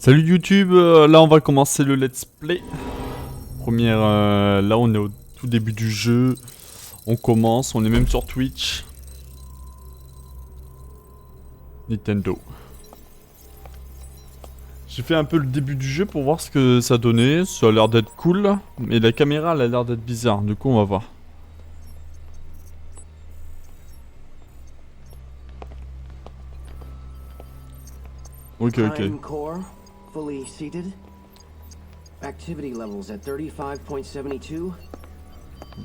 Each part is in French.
Salut YouTube, là on va commencer le let's play. Première, là on est au tout début du jeu. On commence, on est même sur Twitch. Nintendo. J'ai fait un peu le début du jeu pour voir ce que ça donnait. Ça a l'air d'être cool, mais la caméra elle a l'air d'être bizarre. Du coup on va voir. Ok, ok. Prime core, fully seated. Activity levels at 35.72,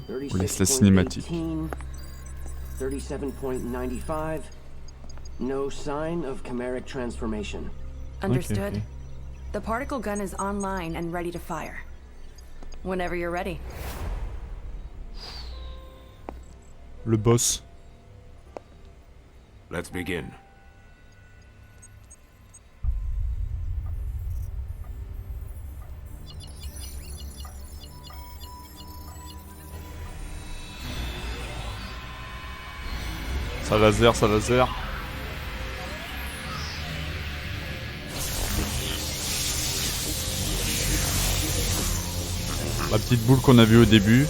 On laisse la cinématique. 37.95. No sign of chimeric transformation. Understood. Okay. The particle gun is online and ready to fire. Whenever you're ready. Le boss. Let's begin. Ça laser, ça laser. La petite boule qu'on a vue au début.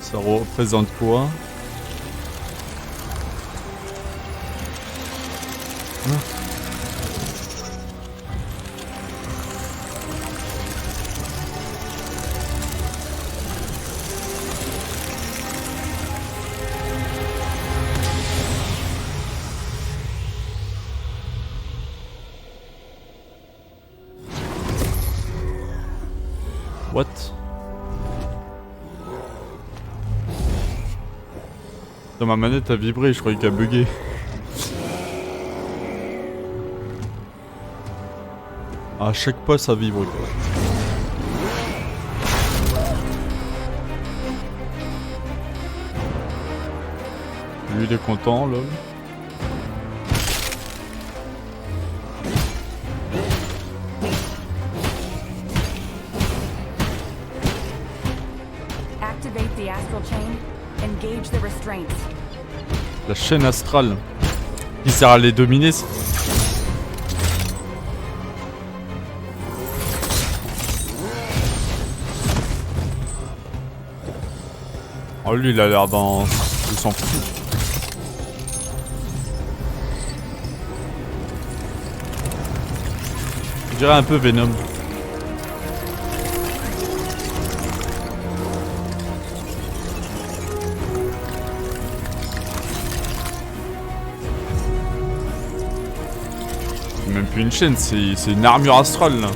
Ça représente quoi? What? Dans ma manette a vibré, je croyais qu'elle bugué. À chaque pas ça vibre quoi. Lui il est content l'homme. Activate the astral chain. Engage the restraints. La chaîne astrale. Qui sert à les dominer. Oh lui il a l'air dans... Il s'en fout. Je dirais un peu Venom. C'est même plus une chaîne, c'est une armure astrale là.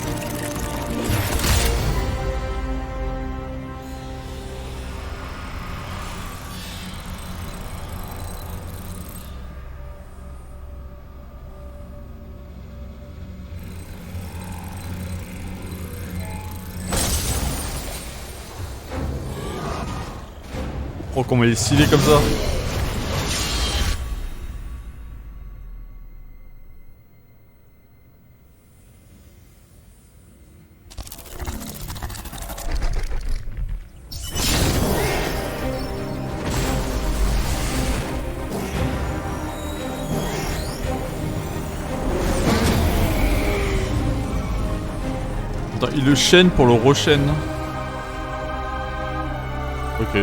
Oh comment il est stylé comme ça. Attends, il le chaîne pour le rechaîne. Ok.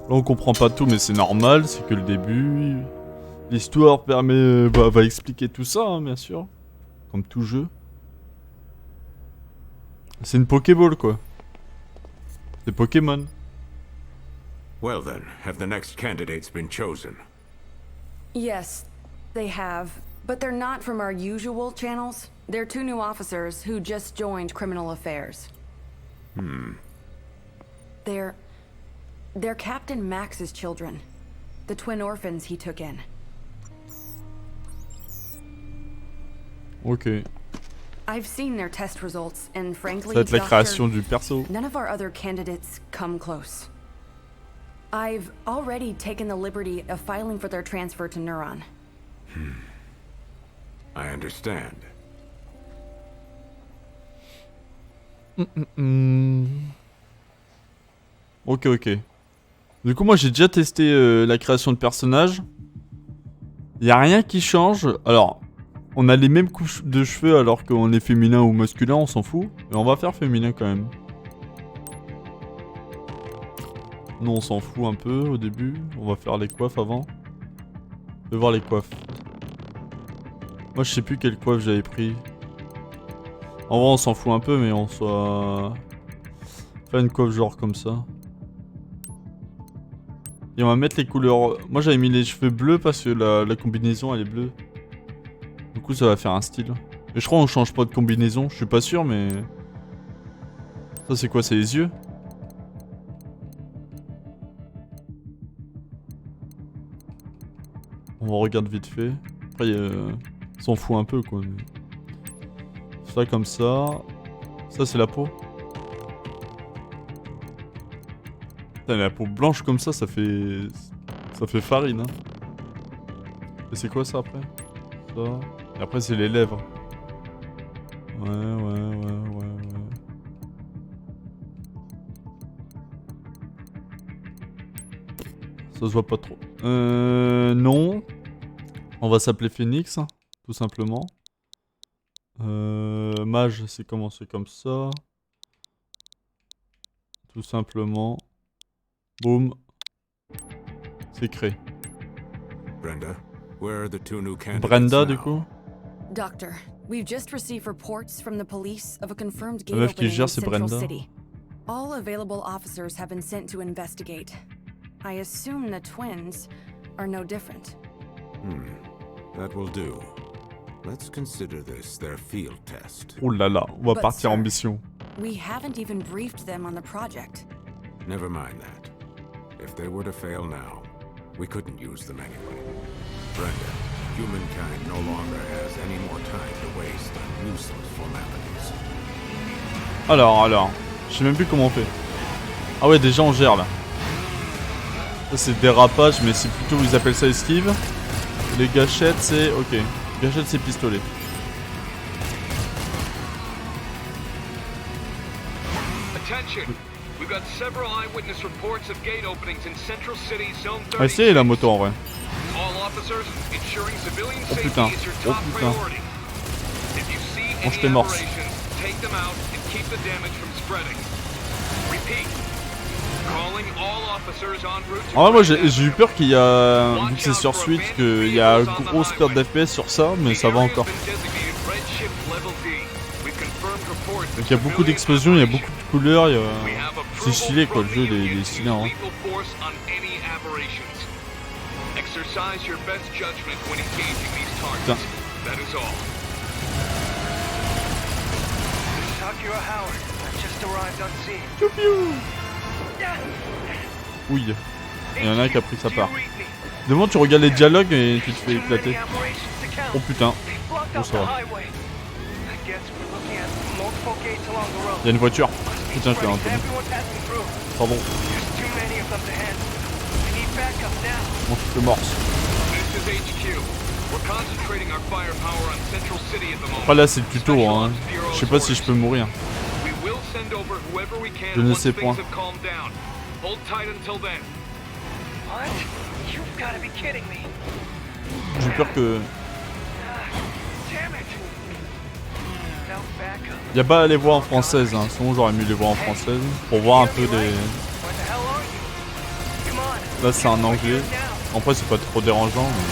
Là on comprend pas tout mais c'est normal, c'est que le début. L'histoire permet, va expliquer tout ça hein, bien sûr. Comme tout jeu. C'est une Pokéball quoi. C'est Pokémon. Well then, have the next candidates been chosen? Yes, they have. But they're not from our usual channels. They're two new officers who just joined Criminal Affairs. They're Captain Max's children. The twin orphans he took in. Ok. I've seen their test results, and Ça frankly, va être la Doctor, création du perso. none of our other candidates come close. I've already taken the liberty of filing for their transfer to Neuron. I understand. Ok. Du coup moi j'ai déjà testé la création de personnages. Y a rien qui change. Alors, on a les mêmes couches de cheveux alors qu'on est féminin ou masculin, on s'en fout. Mais on va faire féminin quand même. Nous, on s'en fout un peu au début. On va faire les coiffes avant. Je vais voir les coiffes. Moi, je sais plus quelle coiffe j'avais pris. En vrai, on s'en fout un peu, mais on soit... Faire une coiffe genre comme ça. Et on va mettre les couleurs... Moi, j'avais mis les cheveux bleus parce que la combinaison, elle est bleue. Du coup, ça va faire un style. Et je crois qu'on change pas de combinaison. Je suis pas sûr, mais... Ça, c'est quoi? C'est les yeux? On regarde vite fait. Après, on s'en fout un peu, quoi. Ça, comme ça. Ça, c'est la peau. Putain, la peau blanche comme ça fait... Ça fait farine, hein. Et c'est quoi ça, après? Ça... Et après, c'est les lèvres. Ouais. Ça se voit pas trop. Non. On va s'appeler Phoenix, tout simplement. Mage, c'est commencé comme ça. Tout simplement. Boum. C'est créé. Brenda, where are the two new candidates Brenda, now? du coup. Doctor, we've just received reports from the police of a confirmed La gate meuf qui opening in gère, c'est Central Brenda. City. All available officers have been sent to investigate. I assume the twins are no different. That will do. Let's consider this their field test. Oh là là, on va But partir en sir, mission. We haven't even briefed them on the project. Never mind that. If they were to fail now, we couldn't use them anyway. Brenda, humankind no longer has any more time to waste on useless formalities. Alors, je sais même plus comment on fait. Ah ouais, déjà on gère là. Ça c'est dérapage, mais c'est plutôt, ils appellent ça esquive. Les gâchettes c'est... Ok, gâchettes c'est pistolet. Attention! We've got several eyewitness reports of gate openings in Central City Zone Ah c'est la moto en vrai. 36. All officers, ensuring civilian Oh safety putain, is your oh top putain. priority. If you see Mange any tes morses. aberrations, take them out and keep the damage from spreading. Repeat. Calling all officers en route to En vrai moi Grand j'ai eu peur qu'il y a... Vu que c'est sur Switch, qu'il y a grosse perte d'FPS sur ça, mais ça va encore. Donc il y a beaucoup d'explosions, il y a beaucoup de couleurs, il y a... C'est stylé quoi, le jeu il est stylé en vrai. Putain. Oui, il y en a un qui a pris sa part. Devant tu regardes les dialogues et tu te fais éclater. Oh putain. Bon ça va. Il y a une voiture. Putain je l'ai entendu. Pardon. Bon je te morse. Après là c'est le tuto hein. Je sais pas si je peux mourir. Je ne sais point. J'ai peur que... Y'a pas à les voir en française, hein. Sinon j'aurais mieux les voir en française. Pour voir un peu des... Là c'est en anglais. Après c'est pas trop dérangeant. Mais...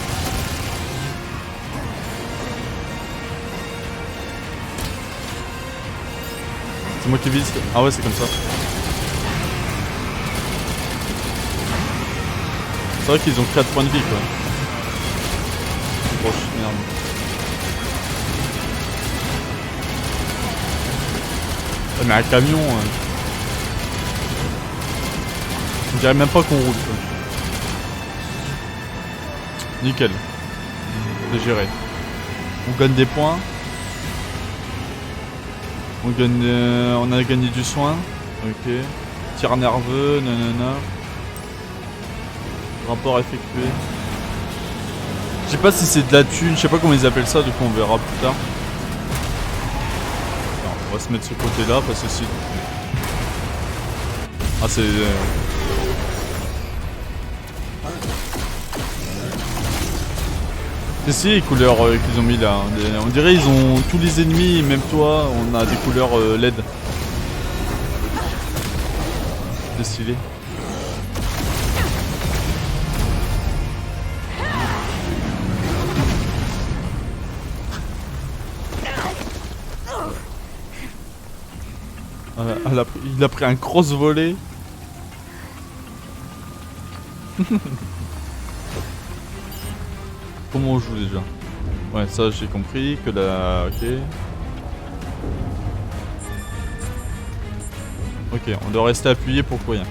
C'est moi qui vise. Ah ouais c'est comme ça. C'est vrai qu'ils ont 4 points de vie quoi. Grosse merde. Ah, mais un camion... On dirait même pas qu'on roule quoi. Nickel. C'est géré. On gagne des points. On a gagné du soin. Ok. Tir nerveux, nanana. Rapport effectué. Je sais pas si c'est de la thune, je sais pas comment ils appellent ça, du coup on verra plus tard. Alors, on va se mettre ce côté là parce que si... Ah c'est... C'est si les couleurs qu'ils ont mis là. On dirait ils ont tous les ennemis, même toi, on a des couleurs LED. C'est stylé. Il a pris un cross volet. Comment on joue déjà? Ouais, ça j'ai compris que la... Ok. Ok, on doit rester appuyé pour rien.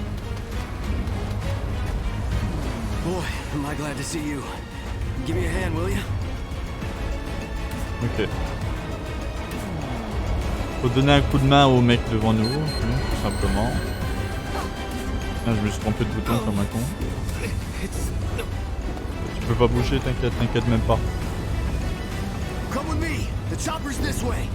Boy, am I glad to see you. Give me a hand, will you? Ok. Faut donner un coup de main au mec devant nous, tout simplement. Ah, je me suis trompé de bouton comme un con. Tu peux pas bouger, t'inquiète même pas. Come with me. The chopper's this way.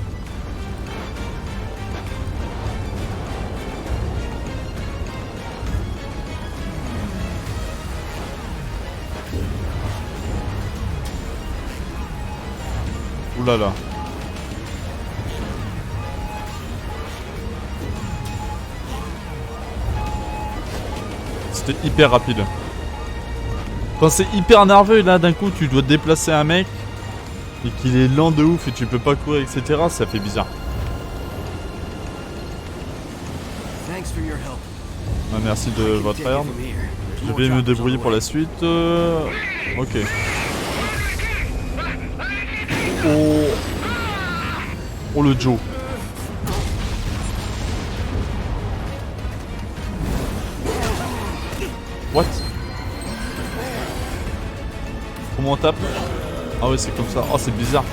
Ouh là là. C'était hyper rapide. Quand c'est hyper nerveux là d'un coup tu dois déplacer un mec et qu'il est lent de ouf et tu peux pas courir etc, ça fait bizarre. Ah, merci de votre aide. Je vais me débrouiller pour la suite. Ok. Oh. Oh le Joe. What? Comment on tape? Ah ouais c'est comme ça. Oh c'est bizarre.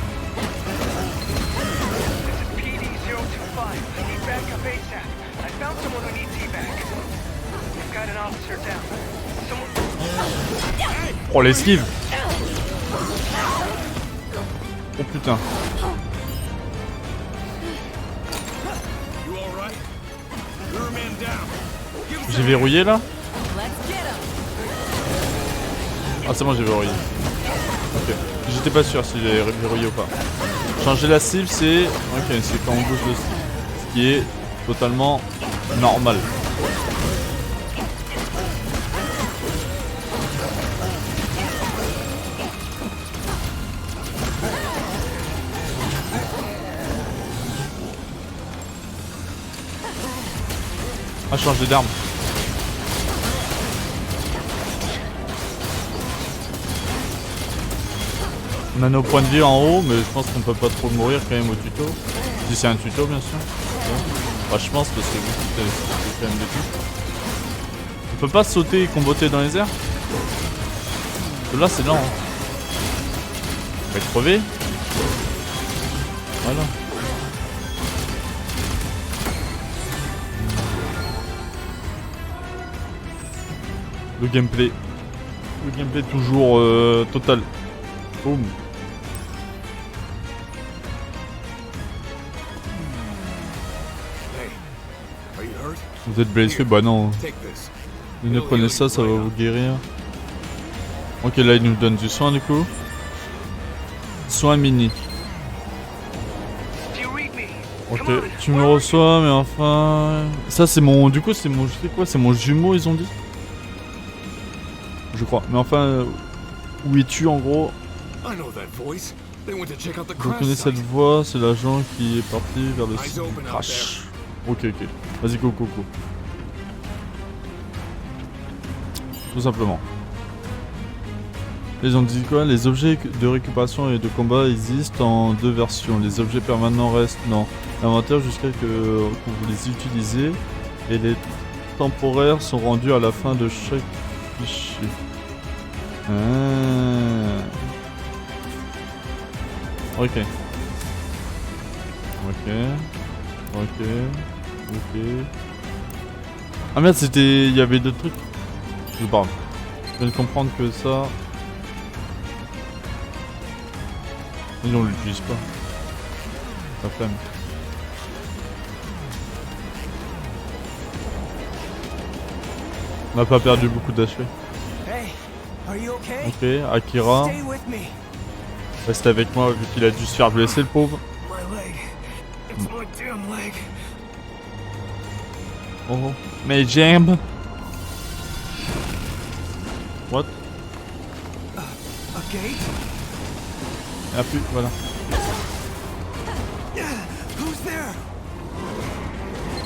Oh l'esquive. Oh putain. J'ai verrouillé là? Ah c'est bon j'ai verrouillé. Ok. J'étais pas sûr si j'ai verrouillé ou pas. Changer la cible c'est... Ok c'est quand on bouge le cible. Ce qui est totalement normal. Ah changer d'arme. On a nos points de vie en haut, mais je pense qu'on peut pas trop mourir quand même au tuto. Si c'est un tuto, bien sûr. Enfin, je pense parce que c'est quand même des trucs. On peut pas sauter et comboter dans les airs? Parce que là, c'est lent. Hein. On va être crevé. Voilà. Le gameplay. Le gameplay toujours total. Boum. Vous êtes blessé? Bah non. Vous prenez ça, ça va vous guérir. Ok, là il nous donne du soin du coup. Soin mini. Ok, tu me reçois, mais enfin... Ça c'est mon... Du coup c'est mon... Je sais quoi? C'est mon jumeau ils ont dit? Je crois. Mais enfin... Où es-tu en gros? Je connais cette voix, c'est l'agent qui est parti vers le site du crash. Ok, ok. Vas-y, go. Tout simplement. Ils ont dit quoi? Les objets de récupération et de combat existent en deux versions. Les objets permanents restent dans l'inventaire jusqu'à ce que vous les utilisez. Et les temporaires sont rendus à la fin de chaque fichier. Ok. Ah merde, c'était... Il y avait d'autres trucs. Je parle. Je viens de comprendre que ça... Mais on l'utilise pas. Ça flemme. On n'a pas perdu beaucoup d'HP. Ok, Akira. Reste avec moi vu qu'il a dû se faire blesser le pauvre. My leg. It's my damn leg. Oh, mes jambes. What? A gate? Ah plus, voilà. Who's there?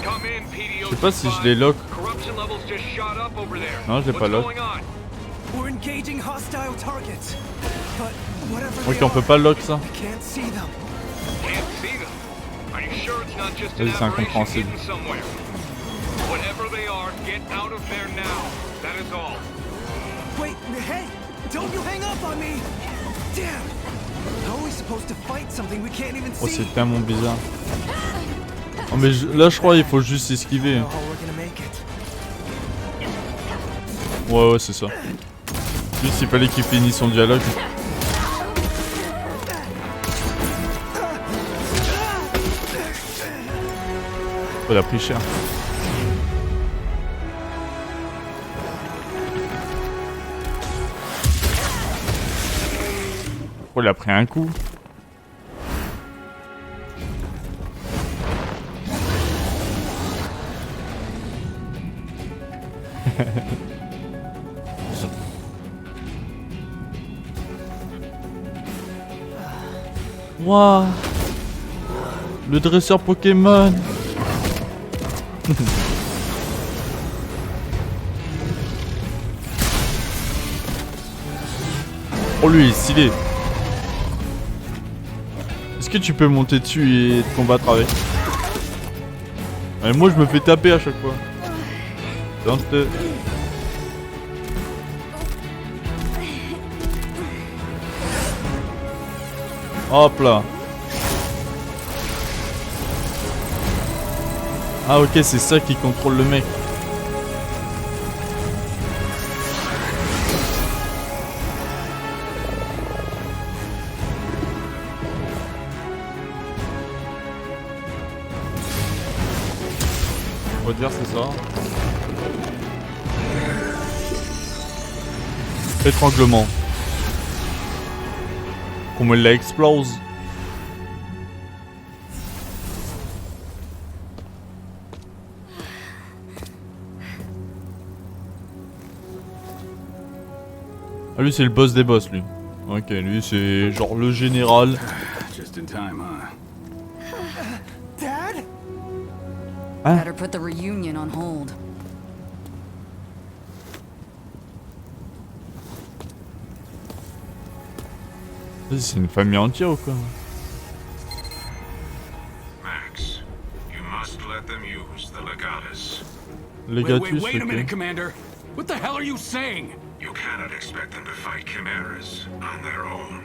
Come in, PDO. Je sais pas si je les lock. Corruption levels just shot up over there. Non, je l'ai pas What's lock. going on? We're engaging hostile targets. But whatever Ok, they on peut are, pas lock ça. I can't see them. Can't see them. Are you sure it's not just an Vas-y, c'est aberration incompréhensible. hidden somewhere? Whatever they are, get out of there now. That is all. Wait, hey! Don't you hang up on me! Damn! How are we supposed to fight something we can't even Oh, see? c'est tellement bizarre. Oh, mais là, je crois qu'il faut juste esquiver. How we're gonna make it. Ouais, c'est ça. Juste, il fallait qu'il finisse son dialogue. Oh, il a pris cher. Oh, il a pris un coup. Waouh, le dresseur Pokémon. Oh, lui il est stylé. Est-ce que tu peux monter dessus et te combattre avec? Moi je me fais taper à chaque fois. Hop là. Ah ok, c'est ça qui contrôle le mec. On va dire c'est ça. Étranglement. Comme elle explose. Ah lui c'est le boss des boss lui. Ok, lui c'est genre le général. Just in time, huh? Dad? Better put the reunion on hold. C'est une famille entière ou quoi? Max, you must let them use the Legatus. Legatus, Wait a minute, ok. Commander. What the hell are you saying? You cannot expect them to fight chimeras on their own.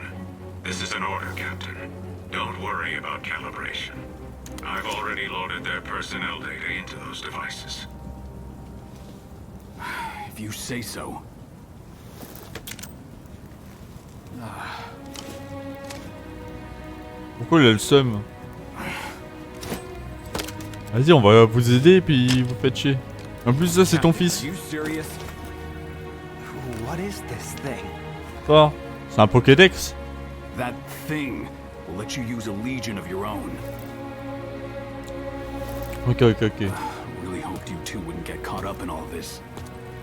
This is an order, Captain. Don't worry about calibration. I've already loaded their personnel data into those devices. If you say so. Pourquoi il a le seum? Vas-y, on va vous aider puis vous faites chier. En plus ça c'est ton fils. You serious? What is this thing? Toi, c'est un Pokédex. That thing will let you use a legion of your own. Ok, ok, ok. I really hoped you two wouldn't get caught up in all this.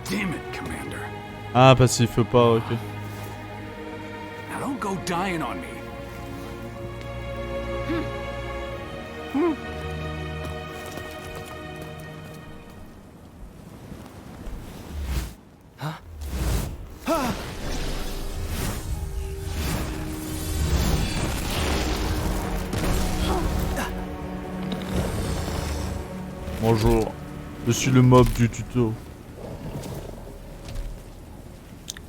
Damn it, Commander. Ah, passif pas, ok. Now don't go dying on me. Bonjour, je suis le mob du tuto.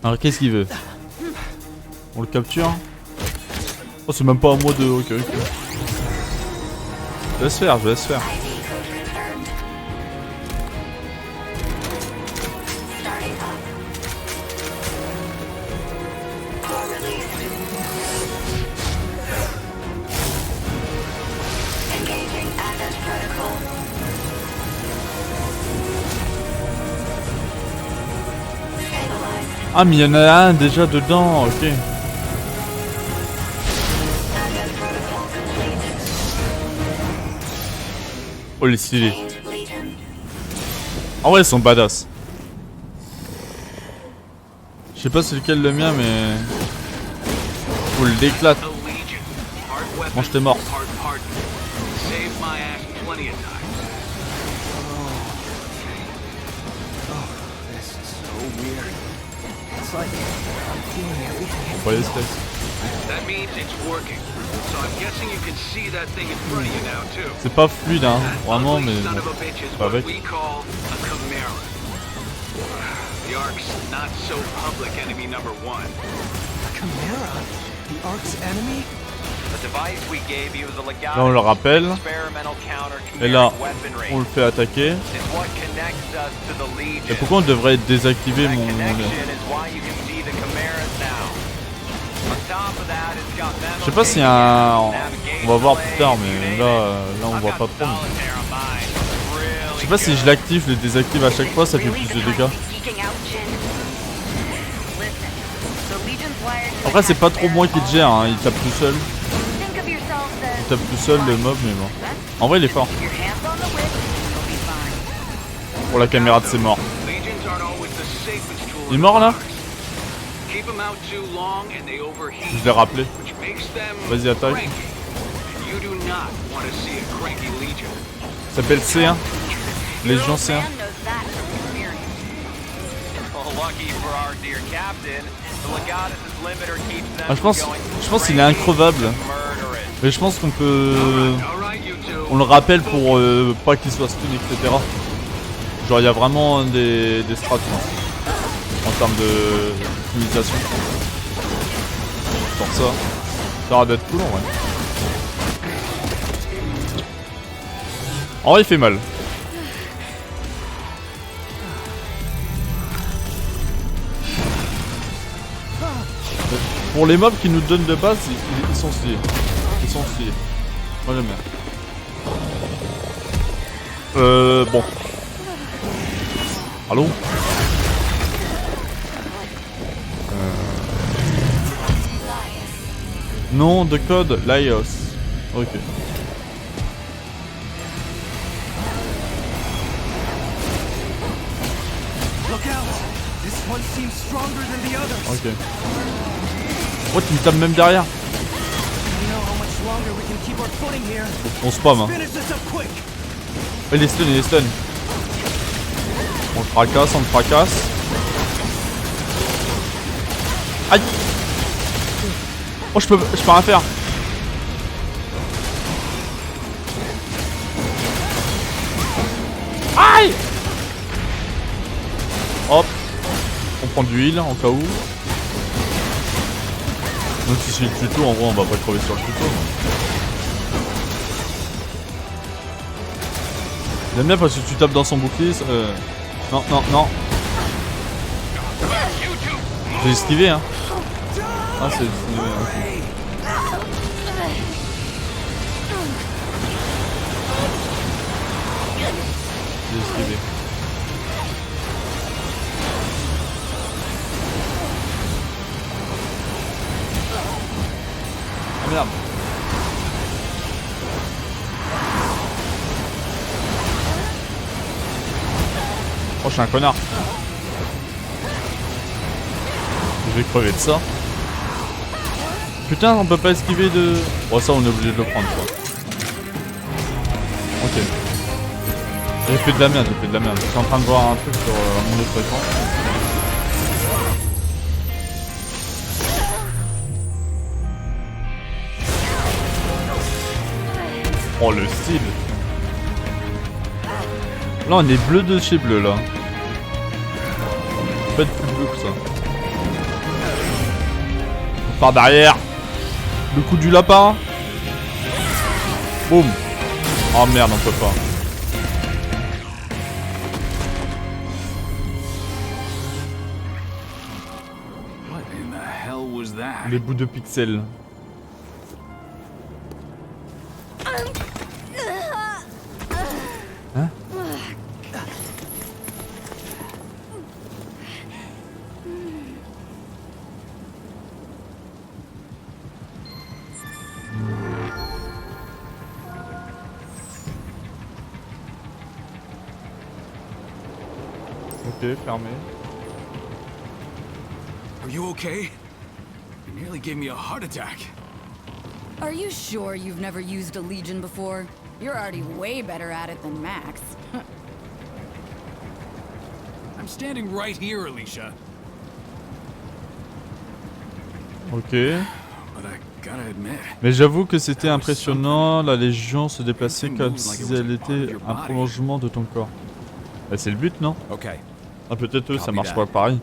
Alors qu'est-ce qu'il veut? On le capture? Oh c'est même pas à moi de... Ok, ok. Je laisse faire, je laisse faire. Ah mais il y en a un déjà dedans, ok. Oh les stylés. En vrai ils sont badass. Je sais pas c'est lequel le mien mais... Faut le déclate. Moi je t'ai mort. This is so weird. It's like I'm feeling everything. On va les steaks. That means it's working. So I'm guessing you can see that thing in front of you now too. C'est pas fluide hein, vraiment mais Son bon. of a bitch is Pas what avec. we call a Chimera. The Ark's not so public enemy number one. Chimera? The Ark's enemy? The device we gave you is a Là on le rappelle. experimental Et là counter weaponry. on le fait attaquer. It's what connects us to the Legion. Et pourquoi on devrait désactiver That mon... connection is why you can see the Chimeras now. On top of that, it's got Je sais pas s'il y a un... On va voir plus tard mais là on voit pas trop. Mais... Je sais pas si je l'active, je le désactive à chaque fois, ça fait plus de dégâts. Après c'est pas trop moi qui le gère, hein. Il tape tout seul. Il tape tout seul le mob mais bon. En vrai il est fort. Pour la caméra de ses morts. Il est mort là? Je l'ai rappelé. Vas-y attaque. Ça s'appelle C1. Légion C1. Ah, je pense qu'il est increvable. Mais je pense qu'on peut... On le rappelle pour pas qu'il soit stun, etc. Genre il y a vraiment des strats hein, en termes d'utilisation. Genre ça. Ça aura d'être cool en vrai. En vrai il fait mal. Pour les mobs qui nous donnent de base, ils sont stylés. Ils sont stylés. Moi j'aime bien. Bon. Allô? Nom de code, Laios. Ok. Look out! This one seems stronger than the others. Ok. Oh, tu me tapes même derrière. You know how much longer we can keep our footing here. On spam hein. Finish this up quick. Oh, il est stun, il est stun. On le fracasse, on le fracasse. Aïe. Oh, je peux rien faire. Aïe. Hop. On prend du heal en cas où. Même si c'est le tuto, en vrai on va pas crever sur le tuto. J'aime bien parce que tu tapes dans son bouclier. Non, non, non. J'ai esquivé hein. Ah c'est esquivé hein. J'ai esquivé. Ah merde. Oh je suis un connard. Je vais crever de ça. Putain on peut pas esquiver de... Oh ça on est obligé de le prendre quoi. Ok. J'ai fait de la merde, j'ai fait de la merde. Je suis en train de voir un truc sur mon autre écran. Oh le style. Là on est bleu de chez bleu là. Pas de plus bleu que ça. Par derrière. Le coup du lapin. Boum. Oh merde on peut pas. What in the hell was that? Les bouts de pixels. Hein? Ok, fermé. Are you okay? You nearly gave me a heart attack. Are you sure you've never used a Legion before? You're already way better at it than Max. I'm standing right here, Alicia. Ok. But I gotta admit, Mais j'avoue que c'était impressionnant, la Légion se déplaçait comme si elle était un prolongement de ton corps. Bah c'est le but, non? Okay, Ah peut-être eux, ça marche pas pareil.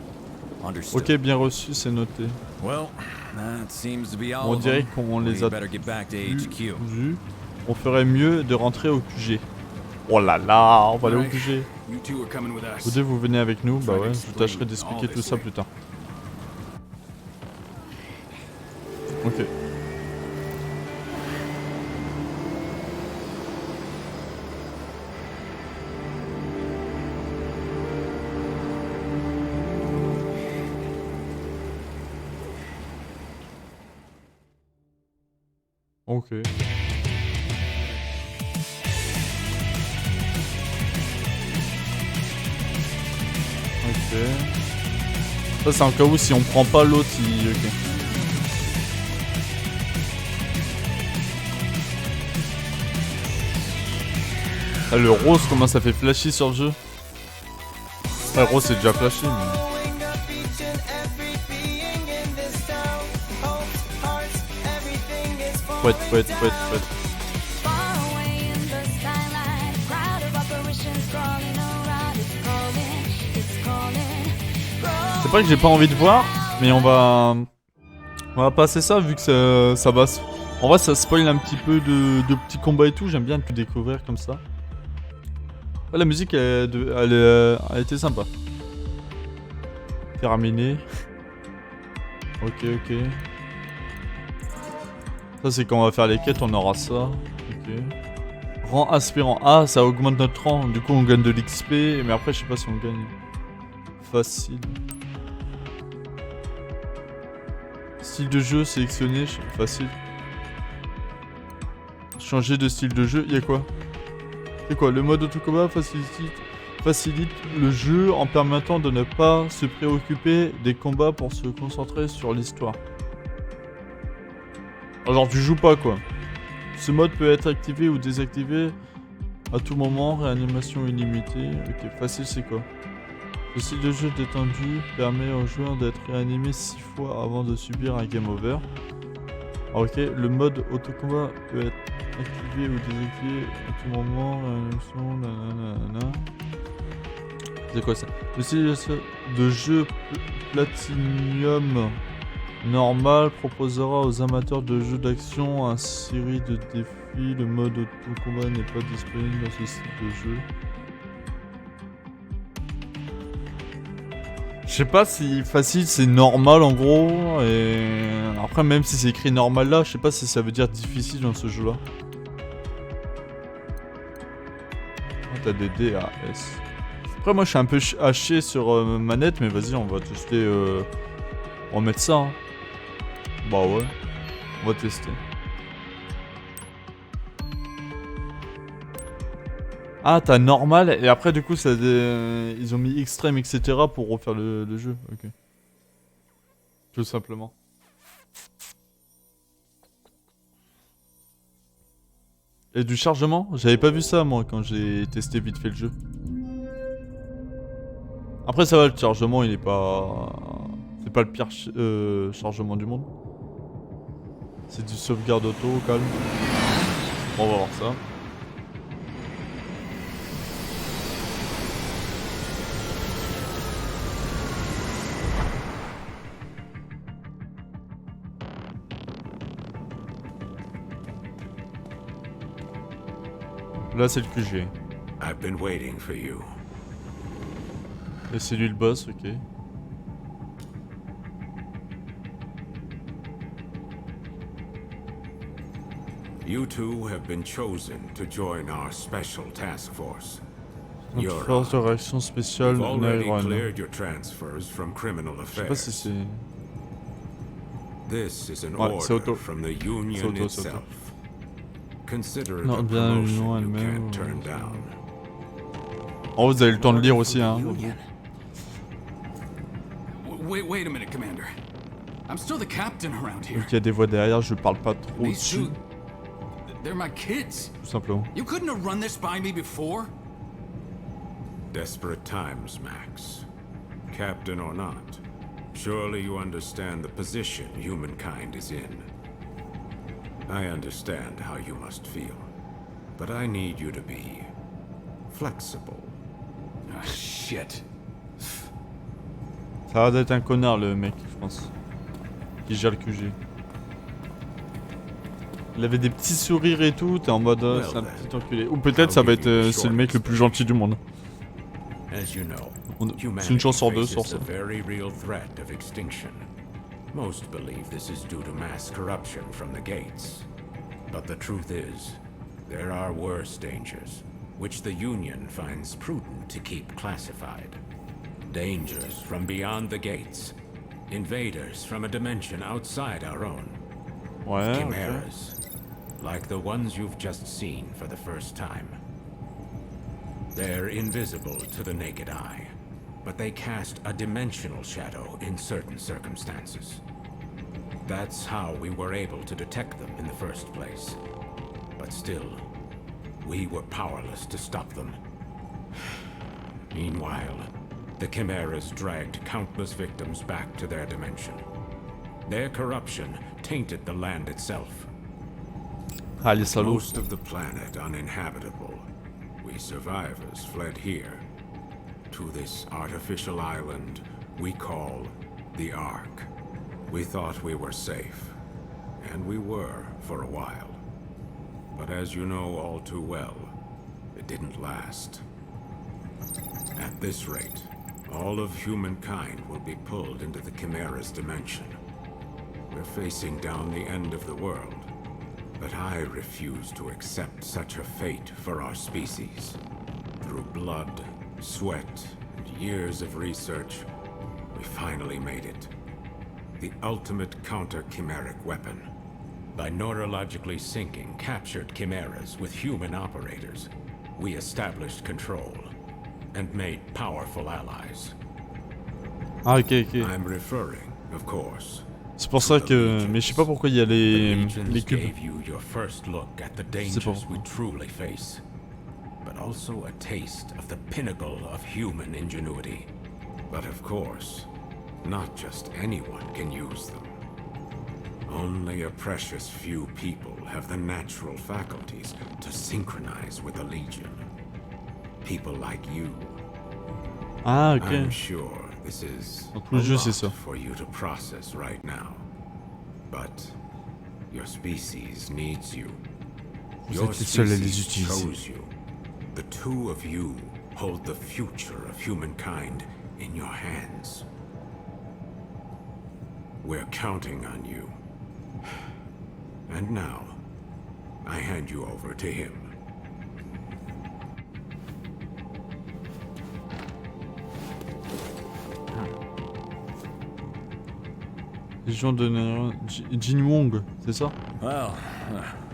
Ok, bien reçu, c'est noté. Well, that seems to be all On of dirait them. qu'on les a We better get back to plus HQ. vus. On ferait mieux de rentrer au QG. Oh là là, on va aller au QG. you two are coming with Vous us. deux, vous venez avec nous? Bah ouais, je tâcherai d'expliquer tout ça plus tard. Ok. Ok. Ok. Ça c'est en cas où si on prend pas l'autre, il... Ok. Ah, le rose, comment ça fait flashy sur le jeu? Ouais, rose c'est déjà flashy mais... Fouette, fouette, fouette, fouette. C'est pas que j'ai pas envie de voir, mais on va passer ça vu que ça va... En vrai ça spoil un petit peu de petits combats et tout, j'aime bien tout découvrir comme ça. Ouais, la musique elle était sympa. Terminé. Ok, ok. Ça c'est quand on va faire les quêtes, on aura ça. Ok. Rang aspirant. Ah, ça augmente notre rang. Du coup on gagne de l'XP. Mais après je sais pas si on gagne. Facile. Style de jeu sélectionné. Facile. Changer de style de jeu. Y'a quoi? C'est quoi? Le mode autocombat facilite le jeu en permettant de ne pas se préoccuper des combats pour se concentrer sur l'histoire. Alors tu joues pas quoi. Ce mode peut être activé ou désactivé à tout moment, réanimation illimitée. Ok, facile c'est quoi? Le style de jeu détendu permet aux joueurs d'être réanimés 6 fois avant de subir un game over. Ok, le mode autocombat peut être activé ou désactivé à tout moment, réanimation, nanana. C'est quoi ça? Le style de jeu Platinum normal proposera aux amateurs de jeux d'action une série de défis. Le mode auto-combat n'est pas disponible dans ce style de jeu. Je sais pas si facile c'est normal en gros, et après même si c'est écrit normal là, je sais pas si ça veut dire difficile dans ce jeu là. Ah, t'as des D à S. Après moi je suis un peu haché sur manette, mais vas-y on va tester, on va mettre ça hein. Bah ouais, on va tester. Ah t'as normal et après du coup ça ils ont mis extrême etc pour refaire le jeu, ok. Tout simplement. Et du chargement? J'avais pas vu ça moi quand j'ai testé vite fait le jeu. Après ça va, le chargement il est pas... C'est pas le pire chargement du monde. C'est du sauvegarde auto au calme. Bon, on va voir ça. Là c'est le QG. I've been waiting for you. Et c'est lui le boss, ok. You two have been chosen to join our special task force. Notre force de réaction spéciale You've already Nairon. cleared your transfers from criminal Je sais pas si affairs. c'est... This is an Ouais, c'est order auto. from the Union C'est auto. itself. Consider it Non, a bien promotion l'Union you elle-même. can't turn down. Oh, vous avez le temps de lire aussi, hein. Wait a minute, Commander. I'm still the captain around here. Donc il y a des voix derrière, je parle pas trop These dessus, two, they're my kids. tout simplement. You couldn't have run this by me before? Desperate times, Max. Captain or not, surely you understand the position humankind is in. I understand how you must feel, but I need you to be flexible. Ah, shit. Ça a l'air d'être un connard le mec, je pense. Qui gère le QG. Il avait des petits sourires et tout, t'es en mode c'est un petit enculé. Ou peut-être ça va être c'est le mec le plus gentil du monde. As you know, C'est une chance sur deux sur faces ça. a very real threat of extinction. Most believe this is due to mass corruption from the gates. But the truth is, there are worse dangers, which the Union finds prudent to keep classified. Dangers from beyond the gates. Invaders from a dimension outside our own. Ouais, ok. Chimeras, like the ones you've just seen for the first time. They're invisible to the naked eye, but they cast a dimensional shadow in certain circumstances. That's how we were able to detect them in the first place. But still, we were powerless to stop them. Meanwhile, the Chimeras dragged countless victims back to their dimension. Their corruption tainted the land itself. Ah les salauds. Most of the planet uninhabitable. We survivors fled here, to this artificial island we call the Ark. We thought we were safe, and we were for a while. But as you know all too well, it didn't last. At this rate, all of humankind will be pulled into the Chimera's dimension. We're facing down the end of the world, but I refuse to accept such a fate for our species. Through blood, sweat, and years of research, we finally made it. The ultimate counter-chimeric weapon. By neurologically syncing captured chimeras with human operators, we established control and made powerful allies. Ah ok ok. I'm referring, of course. C'est pour ça que... Mais je sais pas pourquoi il y a les cubes. Gave you your first look at the C'est pas dangers we truly face, but also a taste of the pinnacle of human ingenuity. But of course, not just anyone can use them. Only a precious few people have the natural faculties to synchronize with the Legion. People like you. Ah I'm ok. sure this is Dans a tout le jeu c'est ça. lot for you to process right now. But your species needs you. Vous Your êtes les seuls à les species utiliser. chose you. The two of you hold the future of humankind in your hands. We're counting on you. And now, I hand you over to him. Légion de Jin Wong, c'est ça? Well,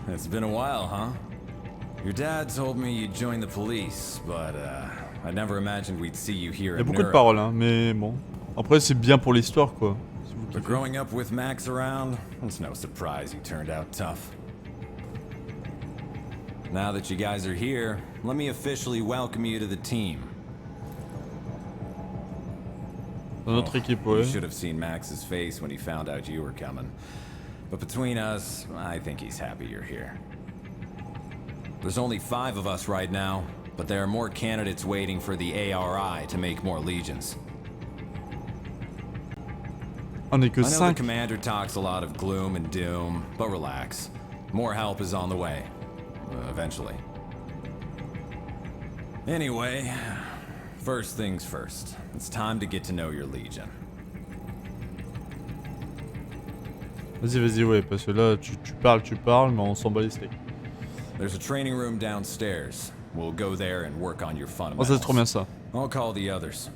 it's been a while, huh? Your dad told me you'd join the police, but I never imagined we'd see you here Il y a in beaucoup de Neuro. paroles hein, mais bon. Après c'est bien pour l'histoire quoi. Si vous But kiffez. growing up with Max around, it's no surprise he turned out tough. Now that you guys are here, let me officially welcome you to the team. Dans notre équipe You ouais. should have seen Max's face when he found out you were coming. But between us, I think he's happy you're here. There's only 5 of us right now, but there are more candidates waiting for the ARI to make more legions. On est que I know the 5. commander talks a lot of gloom and doom, but relax. More help is on the way. Eventually. Anyway, first things first. It's time to get to know your legion. Vas-y ouais, parce que là tu parles, mais on s'en bat les steaks. There's a training room downstairs. We'll go there and work on your Oh fundamentals. ça c'est trop bien ça. I'll call the others.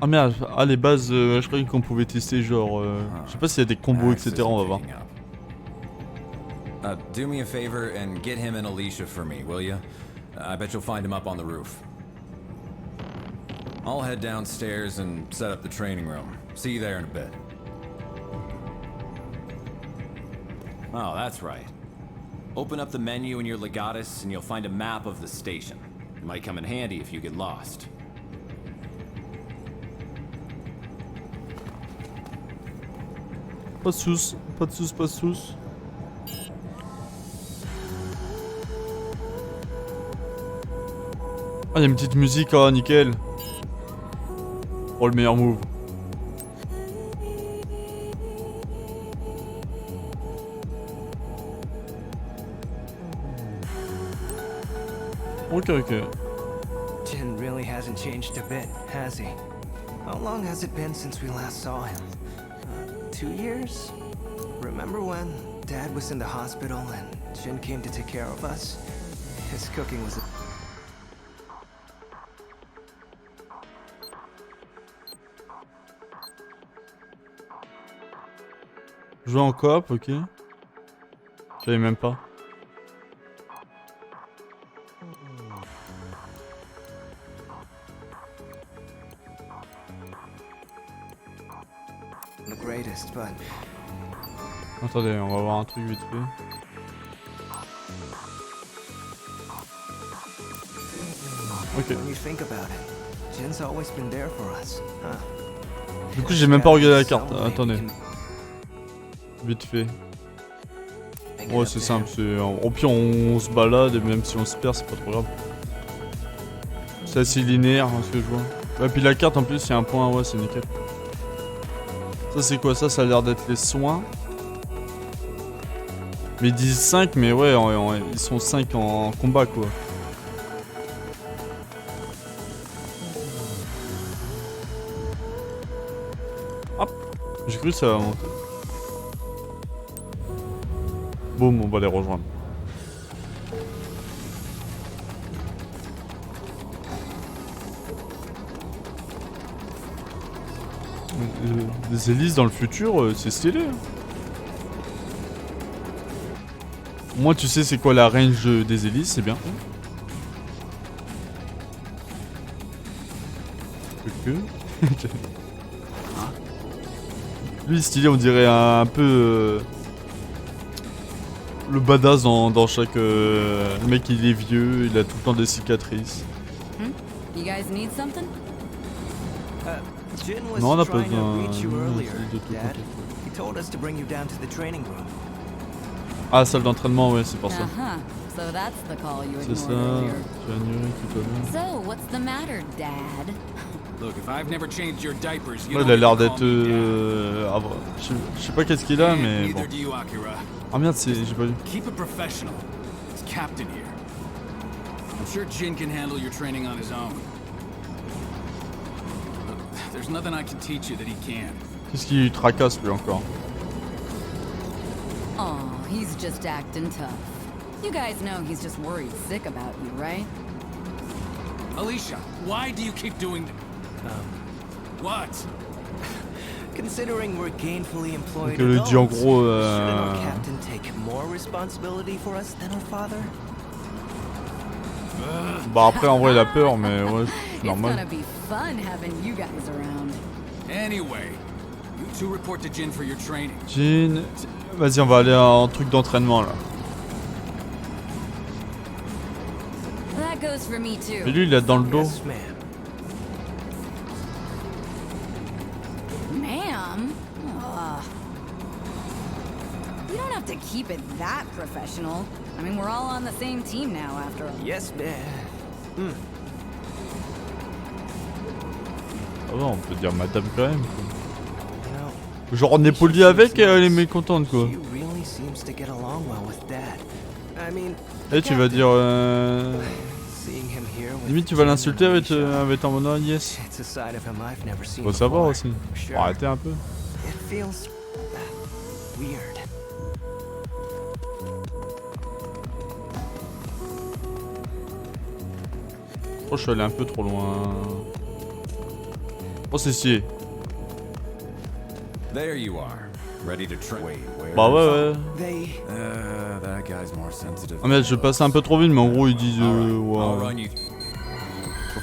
Ah merde, ah les bases, je croyais qu'on pouvait tester genre... je sais pas s'il y a des combos Max etc, on va isn't voir. picking up. Do me a favor and get him and Alicia for me, will you? I bet you'll find him up on the roof. I'll head downstairs and set up the training room. See you there in a bit. Oh, that's right. Open up the menu in your Legatus and you'll find a map of the station. It might come in handy if you get lost. Pas de sous, pas de sous, pas de sous. Ah, il y a une petite musique, oh nickel. Oh, le meilleur move. Ok, ok. Jin really hasn't changed a bit, has he? How long has it been since we last saw him? 2 years? Remember when Dad was in the hospital and Jin came to take care of us? His cooking was... Jouer en coop, ok. Je savais même pas. the greatest, but Attendez, on va voir un truc vite fait. Ok. when you think about it, Jin's always been there for us. Du coup, j'ai même pas regardé la carte. Attendez. Vite fait. Ouais, c'est simple. Au pire, on se balade et même si on se perd, c'est pas trop grave. C'est assez linéaire, hein, ce que je vois. Ouais, puis la carte en plus, il y a un point. Ouais, c'est nickel. Ça, c'est quoi ça? Ça a l'air d'être les soins. Mais ils disent 5, mais ouais, ils sont 5 en combat quoi. Hop, j'ai cru que ça va monter. Boum, on va les rejoindre. Des hélices dans le futur, c'est stylé. Hein. Moi, tu sais c'est quoi la range des hélices, c'est bien. Lui, stylé, on dirait un peu le badass dans chaque. Le mec, il est vieux, il a tout le temps des cicatrices. You guys need something? Jin was Non, on a pas trying to besoin reach you earlier, de tout Dad. côté. He told us to bring you down to the training room. Ah, salle d'entraînement, ouais, c'est pour ça. So that's the call you C'est ça, ignored earlier. tu as ignoré tout à l'heure. So, what's the matter, Dad? Look, if I've never changed your diapers, you Ouais, il don't a l'air need to d'être. call me Dad. Je sais pas qu'est-ce qu'il a, And mais bon. neither do you, Akira. Ah merde, j'ai pas vu. Keep it professional. It's Captain here. I'm sure Jin can handle your training on his own. Look, there's nothing I can teach you that he can't. Qu'est-ce qui tracasse lui encore? Aw, he's just acting tough. You guys know he's just worried sick about you, right? Alicia, why do you keep doing what? Considering we're gainfully employed Donc, elle dit en adults, gros, shouldn't our captain take more responsibility for us than our father? Bah après en vrai il a peur mais ouais c'est It's normal. gonna be fun having you guys around. Anyway, you two report to Jin for your training. Jean, vas-y on va aller en truc d'entraînement là. That goes for me too. Et lui il est dans le dos. Yes, ma'am. Ma'am? Ugh. You don't have to keep it that professional. I mean, we're all on the same team now, after all. Yes, ma'am. Ah ouais, on peut dire madame quand même quoi. You know, Genre on est poli avec et elle est mécontente quoi. she really seems to get along well with Dad. I mean, Et tu vas dire seeing him here with limite tu vas Jin l'insulter and avec Alicia, en mode ah, yes. It's a side of him I've never seen Faut savoir before, aussi. for sure. Faut arrêter un peu. It feels weird. Oh je suis allé un peu trop loin. Oh c'est si. There you are, ready to train. Wait, where? Bah ouais ouais. They That guy's more sensitive. Ah merde je passe un peu trop vite mais en gros ils disent I'll ouais. run you.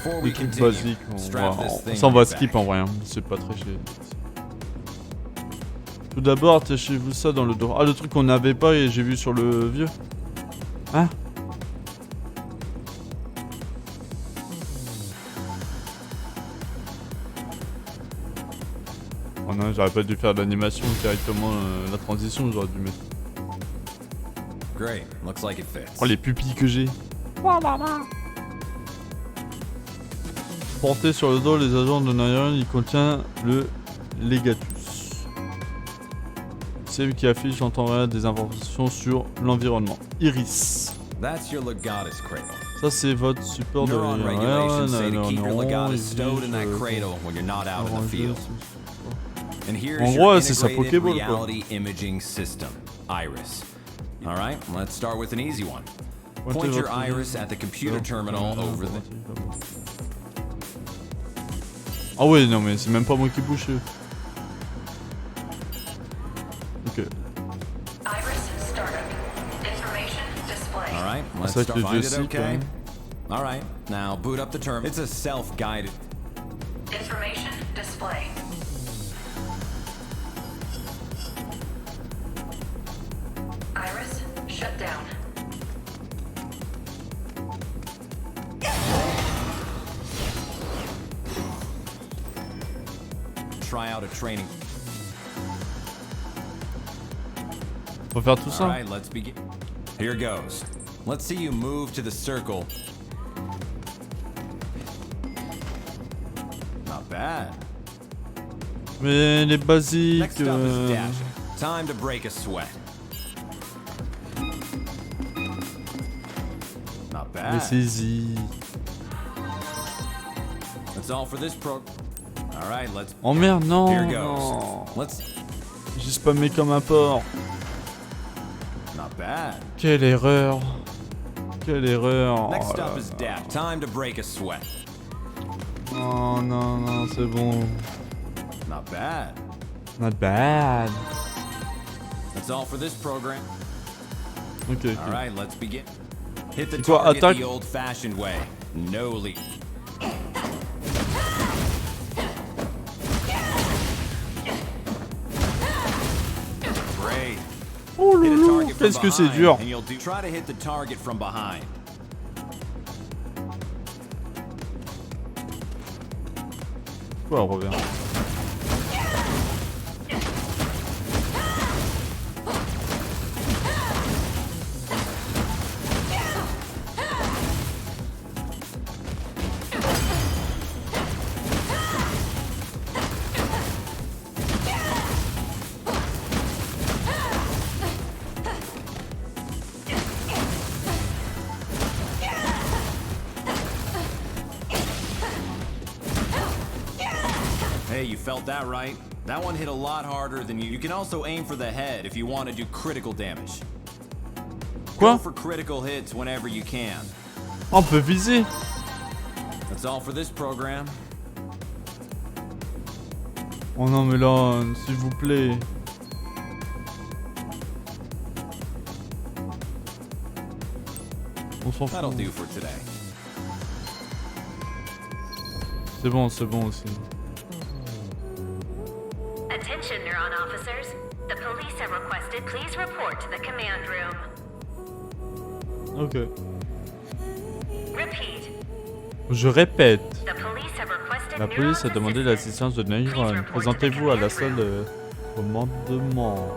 Before Des we trucs continue, basiques, strap this thing ça on on va your skip back. en vrai, hein. C'est pas très cher. Tout d'abord, attachez-vous ça dans le dos. Ah, le truc qu'on n'avait pas et j'ai vu sur le vieux. Hein? Oh non, j'aurais pas dû faire l'animation directement, la transition, j'aurais dû mettre. Great. Looks like it fits. Oh, les pupilles que j'ai. Porté sur le dos, les agents de Nyan, il contient le Legatus. C'est qui affiche en temps réel des informations sur l'environnement. Iris. That's your Legatus cradle. Ça c'est votre support de Neuron regulations say to keep your neuron, Legatus stowed in that Iris, cradle when you're not out in the field. And En here's gros, your c'est sa integrated Pokéball, quoi. reality imaging system, Iris. All right, let's start with an easy one. Pointez Point your votre- iris at the computer terminal over the... Ah ouais, non mais c'est même pas moi qui bouge. Ok. Iris startup. Information display. All right, let's C'est vrai start. que le Find vieux it site, okay? ouais. All right, now boot up the terminal. It's a self-guided... Information display. Iris shut down. Try out a training. Faut faire tout All ça. right, let's begin. Here goes. Let's see you move to the circle. Not bad. Mais les basiques. Next up is dashing. Time to break a sweat. Not Les bad. saisies. That's all for this pro. All right, let's. Oh merde, non. Here goes. Non. Let's. J'ai spammé comme un porc. Not bad. Quelle erreur. Quelle erreur. Next Oh là up is là. dab. Time to break a sweat. Oh non, non, c'est bon. Not bad. Not bad. That's all for this program. Ok, ok. All right, let's begin. Hit the C'est quoi, target attaque? the old-fashioned way. No lead. Great. Oh Hit a loulou, target from qu'est-ce que c'est behind, dur. and you'll do. Try to hit the target from behind. Quoi, elle revient. Hey, you felt that right? That one hit a lot harder than you. You can also aim for the head if you want to do critical damage. Quoi? Go for critical hits whenever you can. On peut viser. That's all for this program. Oh non mais là, s'il vous plaît. On s'en That'll fout. do for today. C'est bon aussi. Attention, Neuron officers. The police have requested please report to the command room. Ok. Repeat. Je répète. The police have requested La police a Neuron's demandé assistance. l'assistance de Neyron. Présentez-vous à la salle de commandement.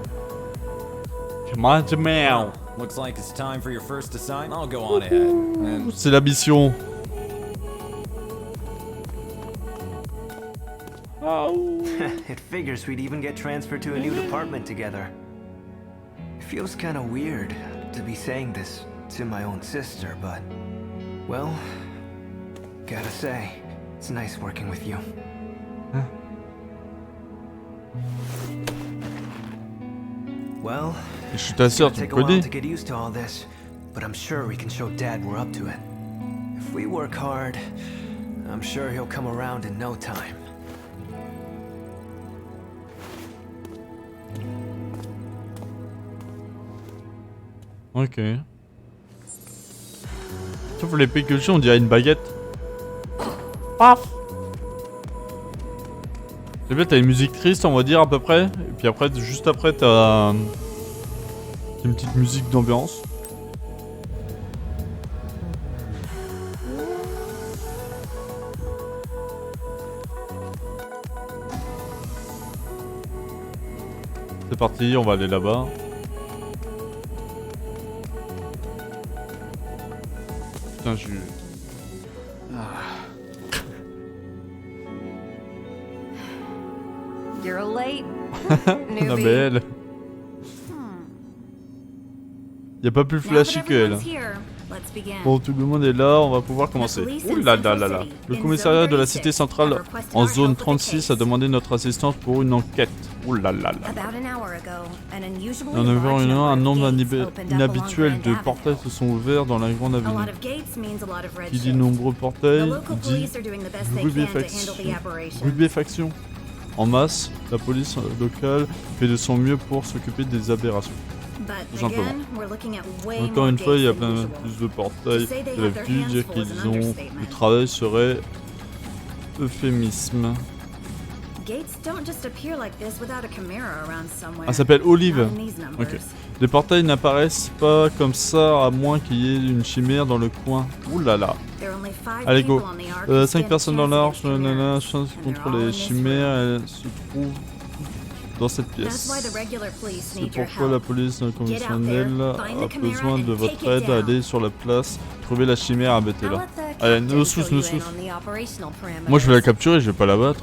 Commandement. Looks like it's time for your first assignment. I'll go on ahead. And C'est la mission. It figures we'd even get transferred to a new department together. It feels kind of weird to be saying this to my own sister, but... Well, gotta say, it's nice working with you. Well, Je suis ta it's sœur, gonna tu me take a while connais. to get used to all this, but I'm sure we can show Dad we're up to it. If we work hard, I'm sure he'll come around in no time. Ok. Sauf l'épée que j'ai, on dirait une baguette. Paf. C'est bien, t'as une musique triste, on va dire, à peu près. Et puis après, juste après, t'as une petite musique d'ambiance. C'est parti, on va aller là-bas. Putain, je... You're late, La newbie. belle. Y'a pas plus flashy que elle. Bon, tout le monde est là, on va pouvoir commencer. Ouh là là là là. Le commissariat de la cité centrale en zone 36 a demandé notre assistance pour une enquête. Ouh là là là. En 9h01, un nombre inhabituel de portails se sont ouverts dans la grande avenue. Qui dit nombreux portails dit rubéfaction. En masse, la police locale fait de son mieux pour s'occuper des aberrations. Tout simplement. Encore une fois, il y a plein plus de portails que d'habitude, dire qu'ils ont du travail serait euphémisme. Ah, ça s'appelle Olive. Ok. Les portails n'apparaissent pas comme ça à moins qu'il y ait une chimère dans le coin. Ouh là là. Allez go. 5 personnes dans l'arche, chance contre les chimères, elles se trouvent dans cette pièce. C'est pourquoi la police conventionnelle a besoin de votre aide à aller sur la place, trouver la chimère, abattez-la. Allez, nos sous. Moi je vais la capturer, je vais pas la battre.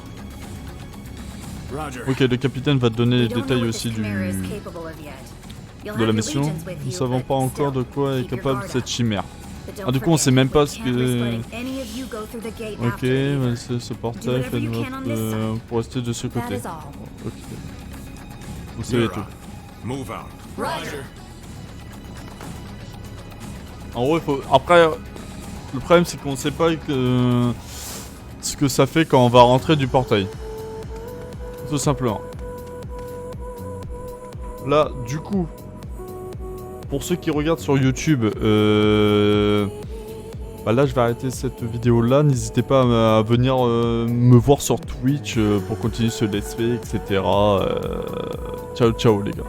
Ok, le capitaine va te donner les détails aussi de la mission. Nous ne savons pas encore de quoi est capable cette chimère. Ah, du coup, on sait même pas ce que... Ok, c'est ce portail, faites votre... pour rester de ce côté. Ok. Vous savez tout. En gros, il faut... Après, le problème, c'est qu'on sait pas ce que ça fait quand on va rentrer du portail. Tout simplement. Là, du coup... Pour ceux qui regardent sur YouTube, bah là je vais arrêter cette vidéo là. N'hésitez pas à venir me voir sur Twitch pour continuer ce let's play, etc. Ciao ciao les gars.